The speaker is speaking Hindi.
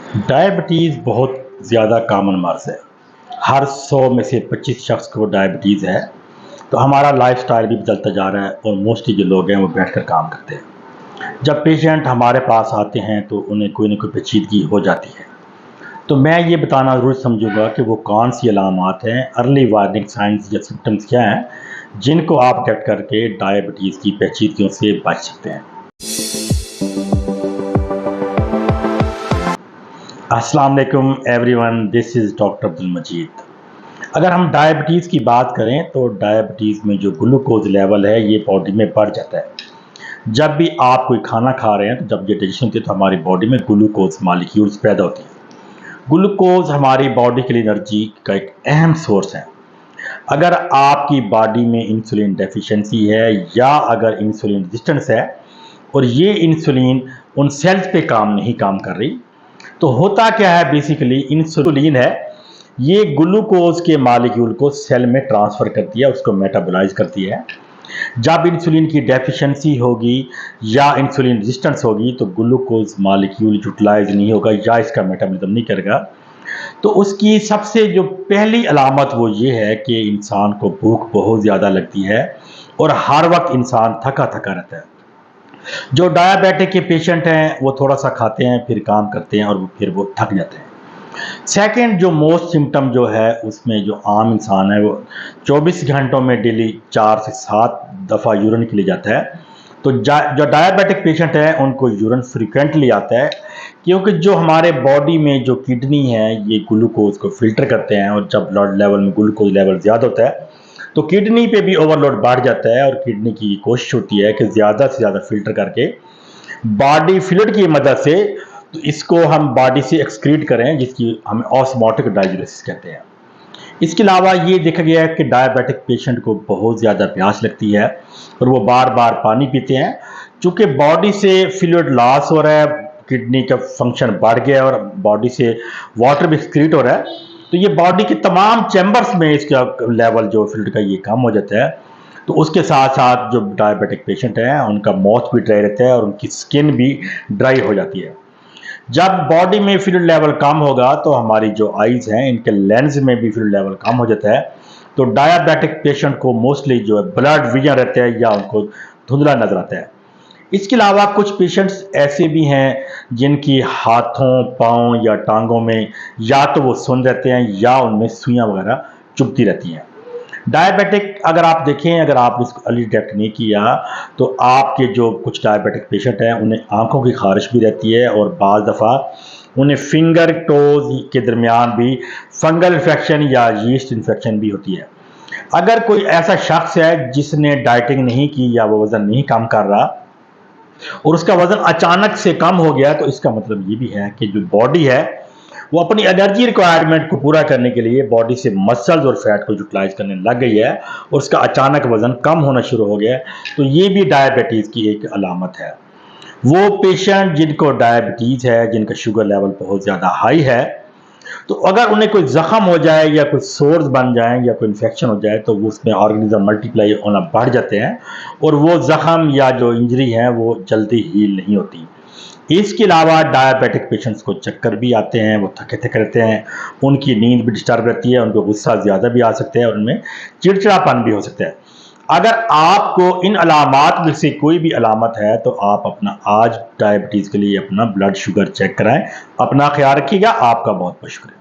डायबिटीज़ बहुत ज़्यादा कॉमन मर्ज़ है। हर 100 में से 25 शख्स को डायबिटीज़ है। तो हमारा लाइफ़स्टाइल भी बदलता जा रहा है और मोस्टली जो लोग हैं वो बैठकर काम करते हैं। जब पेशेंट हमारे पास आते हैं तो उन्हें कोई ना कोई पेचीदगी हो जाती है। तो मैं ये बताना ज़रूर समझूंगा कि वो कौन सी अलामात हैं, अर्ली वार्निंग साइंस या सिम्टम्स क्या हैं, जिनको आप डिटेक्ट करके डायबिटीज़ की पेचीदगियों से बच सकते हैं। अस्सलाम वालेकुम everyone, this is doctor Abdul Majeed. अगर हम डायबिटीज़ की बात करें तो डायबिटीज़ में जो ग्लूकोज लेवल है ये बॉडी में बढ़ जाता है। जब भी आप कोई खाना खा रहे हैं तो जब ये डाइजेशन होती है तो हमारी बॉडी में ग्लूकोज मॉलिक्यूल्स पैदा होती हैं। ग्लूकोज हमारी बॉडी के लिए एनर्जी का एक अहम सोर्स है। अगर आपकी बॉडी में इंसुलिन डेफिशिएंसी है या अगर इंसुलिन रेजिस्टेंस है और ये इंसुलिन उन सेल्स पे काम कर रही, तो होता क्या है, बेसिकली इंसुलिन है ये ग्लूकोज के मॉलिक्यूल को सेल में ट्रांसफ़र करती है, उसको मेटाबोलाइज करती है। जब इंसुलिन की डेफिशिएंसी होगी या इंसुलिन रेजिस्टेंस होगी तो ग्लूकोज मॉलिक्यूल यूटिलाइज नहीं होगा या इसका मेटाबॉलिज्म नहीं करेगा। तो उसकी सबसे जो पहली अलामत वो ये है कि इंसान को भूख बहुत ज़्यादा लगती है और हर वक्त इंसान थका थका रहता है। जो डायबिटिक के पेशेंट हैं वो थोड़ा सा खाते हैं, फिर काम करते हैं और फिर वो थक जाते हैं। सेकंड जो मोस्ट सिम्टम जो है उसमें जो आम इंसान है वो 24 घंटों में डेली 4 से 7 दफ़ा यूरिन के लिए जाता है। तो जो डायबिटिक पेशेंट है उनको यूरिन फ्रिक्वेंटली आता है, क्योंकि जो हमारे बॉडी में जो किडनी है ये ग्लूकोज को फिल्टर करते हैं और जब ब्लड लेवल में ग्लूकोज लेवल ज़्यादा होता है तो किडनी पे भी ओवरलोड बढ़ जाता है और किडनी की कोशिश होती है कि ज़्यादा से ज़्यादा फिल्टर करके बॉडी फ्लूइड की मदद से तो इसको हम बॉडी से एक्सक्रीट करें, जिसकी हम ऑस्मोटिक डायलिसिस कहते हैं। इसके अलावा ये देखा गया है कि डायबिटिक पेशेंट को बहुत ज़्यादा प्यास लगती है और वो बार बार पानी पीते हैं। चूँकि बॉडी से फ्लूइड लॉस हो रहा है, किडनी का फंक्शन बढ़ गया और बॉडी से वाटर भी एक्सक्रीट हो रहा है, तो ये बॉडी के तमाम चैम्बर्स में इसका लेवल जो फ्लूइड का ये कम हो जाता है। तो उसके साथ साथ जो डायबिटिक पेशेंट हैं उनका माउथ भी ड्राई रहता है और उनकी स्किन भी ड्राई हो जाती है। जब बॉडी में फ्लूइड लेवल कम होगा तो हमारी जो आइज़ हैं इनके लेंस में भी फ्लूइड लेवल कम हो जाता है। तो डायबिटिक पेशेंट को मोस्टली जो है ब्लड विजन रहता है या उनको धुंधला नजर आता है। इसके अलावा कुछ पेशेंट्स ऐसे भी हैं जिनकी हाथों, पाँव या टांगों में या तो वो सुन रहते हैं या उनमें सुइयाँ वगैरह चुभती रहती हैं। डायबिटिक अगर आप देखें, अगर आप इसको अर्ली डिटेक्ट नहीं किया तो आपके जो कुछ डायबिटिक पेशेंट हैं उन्हें आंखों की खारिश भी रहती है और बाज़ दफ़ा उन्हें फिंगर टोज के दरमियान भी फंगल इन्फेक्शन या यीस्ट इन्फेक्शन भी होती है। अगर कोई ऐसा शख्स है जिसने डाइटिंग नहीं की या वो वज़न नहीं कम कर रहा और उसका वज़न अचानक से कम हो गया, तो इसका मतलब ये भी है कि जो बॉडी है वो अपनी एनर्जी रिक्वायरमेंट को पूरा करने के लिए बॉडी से मसल्स और फैट को यूटिलाइज करने लग गई है और उसका अचानक वज़न कम होना शुरू हो गया है। तो ये भी डायबिटीज़ की एक अलामत है। वो पेशेंट जिनको डायबिटीज़ है, जिनका शुगर लेवल बहुत ज़्यादा हाई है, तो अगर उन्हें कोई ज़ख्म हो जाए या कोई सोर्स बन जाए या कोई इन्फेक्शन हो जाए तो वो उसमें ऑर्गेनिज्म मल्टीप्लाई होना बढ़ जाते हैं और वो ज़ख्म या जो इंजरी है वो जल्दी हील नहीं होती। इसके अलावा डायबिटिक पेशेंट्स को चक्कर भी आते हैं, वो थके थके रहते हैं, उनकी नींद भी डिस्टर्ब रहती है, उनको गुस्सा ज़्यादा भी आ सकता है और उनमें चिड़चिड़ापन भी हो सकता है। अगर आपको इन अलामात में से कोई भी अलामत है तो आप अपना आज डायबिटीज़ के लिए अपना ब्लड शुगर चेक कराएं। अपना ख्याल रखिएगा। आपका बहुत बहुत शुक्रिया।